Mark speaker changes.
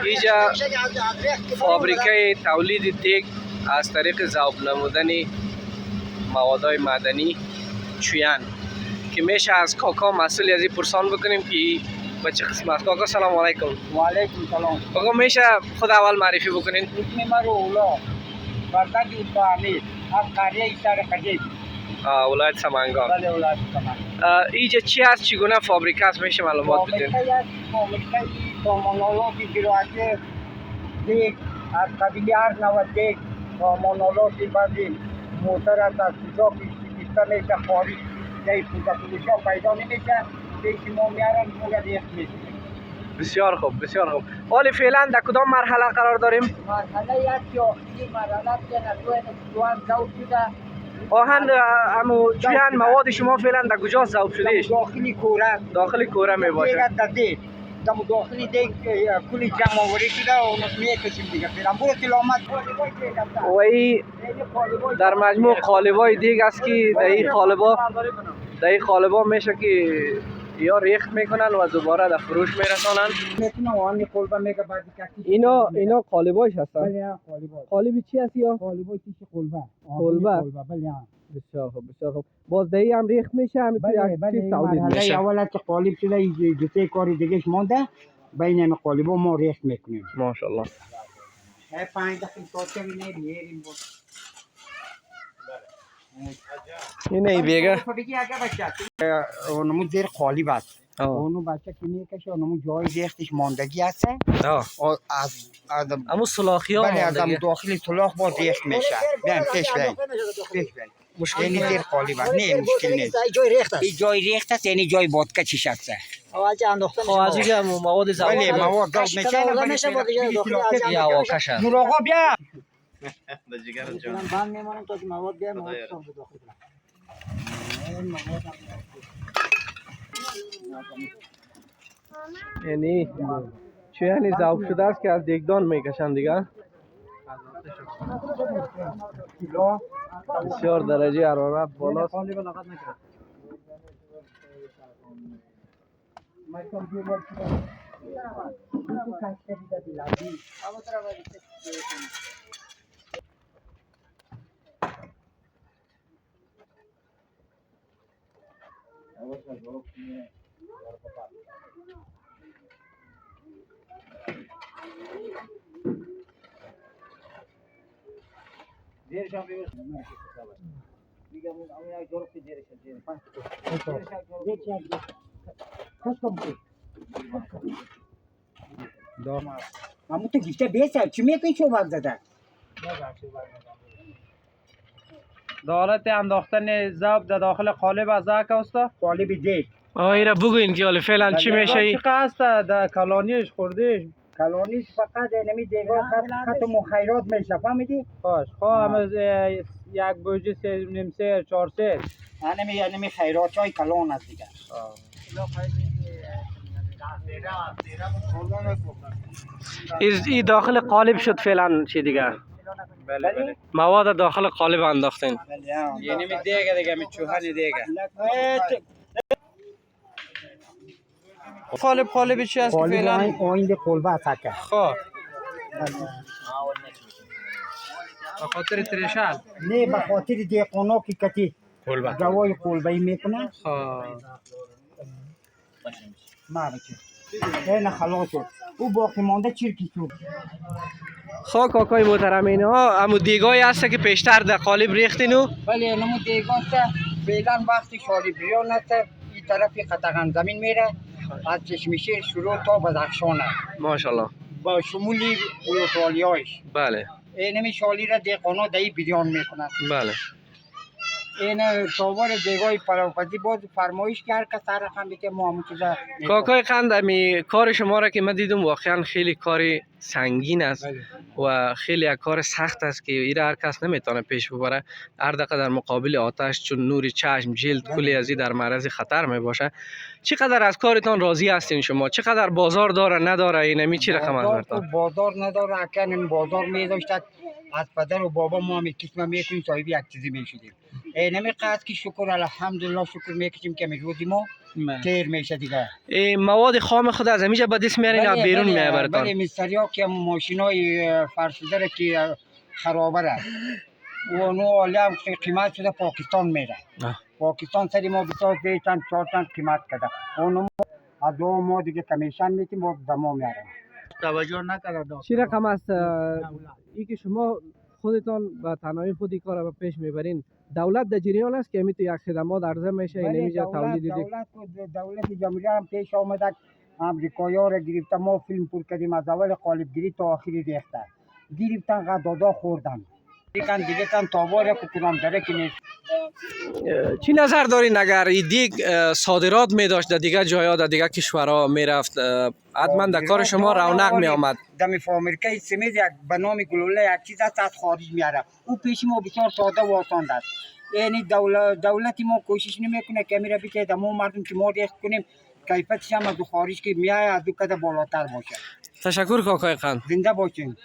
Speaker 1: اینجا فابریکه تولید دیگ از طریق ذوب نمودن موادهای معدنی چویان که میشه از کاکا مسئولی از این پرسان بکنیم که به چه قسم است. کاکا سلام علیکم.
Speaker 2: و علیکم سلام.
Speaker 1: کاکا میشه خود اول معرفی بکنین؟
Speaker 2: اسم من رولا بردگی اصفهانی از قریه سر خدیج.
Speaker 1: ولایت سمنگان.
Speaker 2: بله ولایت سمنگان.
Speaker 1: اینجا چی است، چگونه فابریکه است، میشه معلومات بدین؟
Speaker 2: فابریکه سامانالات گروهی دیگ از قبیله هر نوع دیگ سامانالات بعضی موتر از کجا پیشگیسته میشه خارج جای پوزا پیدا نمیشه دیگه ما میارن موقع ریخت میشه.
Speaker 1: بسیار خوب بسیار خوب. ولی فعلا در کدام مرحله قرار داریم؟
Speaker 2: مرحله یک آخری مرحله که دوان ذوب شده.
Speaker 1: آهن چویان مواد شما فعلا در کجا ذوب شدهش؟
Speaker 2: داخلی کوره.
Speaker 1: داخلی کوره می باشه.
Speaker 2: در داخلی دیگ کلی جمع آوری شده و میکشیم دیگه. فعلا برو کیلومتر.
Speaker 1: و این در مجموع قالبای دیگ است که در این قالبا میشه که یا ریخت میکنن و دوباره در فروش میرسانن. اینا قالبایش هستن؟
Speaker 2: بله
Speaker 1: قالبی چی هست یا؟
Speaker 2: قالبای تیش قلبه.
Speaker 1: بله. بسیار خوب بسیار خوب. باز دهی هم ریخت میشه همینطور یک چیز تولید میشه.
Speaker 2: اول که قالب شده دو سه کاری دیگهش مونده بین این قالبا ما ریخت میکنیم.
Speaker 1: ماشاءالله.
Speaker 2: 5 دقیقه تا نمیریم بود.
Speaker 1: اینه بیگه
Speaker 2: اونمو زیر قالب است. اونو بچه که میکشه اونمو جای ریختش ماندگی هست. از
Speaker 1: امو سلاخی ها
Speaker 2: بله از داخل سلاخ با ریخت میشه. بیایم پیش بریم. مشکل یعنی زیر قالب است. نه مشکل نیست.
Speaker 3: جای ریخت است.
Speaker 2: این جای ریخت است یعنی جای بادکه چیش است.
Speaker 3: آواز انداختن.
Speaker 1: خب از اینجا مواد ذوب.
Speaker 2: بله مواد ذوب میشه.
Speaker 1: یا واکش است.
Speaker 2: نور آقا بیا.
Speaker 3: جگر جان. بند میمونم تا که مواد بیاد مواد سام به داخل.
Speaker 1: یعنی چویانی ذوب شده است که از دیگدان میکشن دیگه. بسیار درجه حرارت بالاست.
Speaker 2: مامو تو گیفته بیسه چی میکنی شو زده؟
Speaker 1: در حالت انداختن ذوب در داخل قالب از که استا؟
Speaker 2: قالب دیگ.
Speaker 1: ایره بگوین که حالا فعلا چی میشه؟
Speaker 3: چقدر است در کلانیش خوردیش؟
Speaker 2: کلانیش فقط نمی دیگه خط مخیرات میشه فهمیدی؟
Speaker 3: باش خواهم یک بوجه 3.5 4 سه
Speaker 2: نمی خیرات های کلان است دیگه.
Speaker 1: این داخل قالب شد فعلا چی دیگه؟
Speaker 3: بله.
Speaker 1: مواد داخل قالب انداختین.
Speaker 3: یعنی می دیگه می چوهن دیگه. قالب چی است که فعلا؟
Speaker 2: آینده قلبه سکه.
Speaker 3: خب. به خاطر ترشال؟
Speaker 2: نه به خاطر دیقونا که کتی جوای قلبه میکنن.
Speaker 3: خب.
Speaker 2: نه خلاص شد. او باقی مانده چیرکی شد.
Speaker 1: خب کاکای محترم اینا همو دیگای هست که پیشتر در قالب ریختینو؟
Speaker 2: بله نمو دیگان فعلا وقتی شالی بریان است این طرفی قطعان زمین میره از چشمشیر شروع تا بدخشانه
Speaker 1: ماشاءالله
Speaker 2: با شمولی اولوتوالی هایش.
Speaker 1: بله
Speaker 2: اینمی شالی را دیقانا دهی بریان میکنن.
Speaker 1: بله
Speaker 2: این تاور دیگای پراپزی باز فرمایش که هر کس هر رقم بگه ما همون چیزا
Speaker 1: کاکای قندمی کار شما را که من دیدم واقعا خیلی کار سنگین است و خیلی یک کار سخت است که ایره هر کس نمیتونه پیش ببره. هر دقیقه در مقابل آتش چون نور چشم جلد کلی از در معرض خطر می باشه. چقدر از کارتان راضی هستین شما؟ چقدر بازار داره نداره؟ اینمی چی رقم است؟
Speaker 2: بازار نداره اکن این بازار میذاشت از پدر و بابا ما میکشیم میکنیم صاحب یک چیزی میشدیم. اینمی قصد که شکر الحمدلله شکر میکشیم که میروزی ما تیر میشه دیگه.
Speaker 1: این مواد خام خود از همیشه به دست میارین یا بیرون میای براتون؟
Speaker 2: بله مستری ها که ماشینای فرسوده را که خرابه را اونو حالا قیمت شده پاکستان میره. پاکستان سری ما بسیار 3 تن 4 تن قیمت کرده. اونو از دو ما دیگه کمیشن میتیم با دما میارم. توجه نکرده.
Speaker 1: چی رقم است ای که شما خودتان به تنهایی خودی کار را پیش میبرین؟ دولت در جریان است که امیتو یک خدمات عرضه میشه این نمیشه تولید دیگه؟
Speaker 2: دولت جمهوری هم پیش آمده امریکایی ها را گرفته ما فیلم پر کردیم از اول قالبگیری تا آخری ریخته گرفتن قدادا خوردن دیگه کن تاوار کدام داره که نیست.
Speaker 1: چی نظر دارین اگر این دیگ صادرات می داشت در دیگه جایا در دیگه کشورها میرفت حتما در کار شما رونق می آمد؟
Speaker 2: دمی امریکای سمید یک به نام گلوله یک چیز است از خارج میاره او پیش ما بسیار ساده و آسان است. یعنی دولتی ما کوشش نمیکنه که میره بشه دمو مردم که ما ریخت کنیم کیفیتش هم از خارج که میای از دو کده بالاتر باشه.
Speaker 1: تشکر کاکای قند.
Speaker 2: زنده باشین.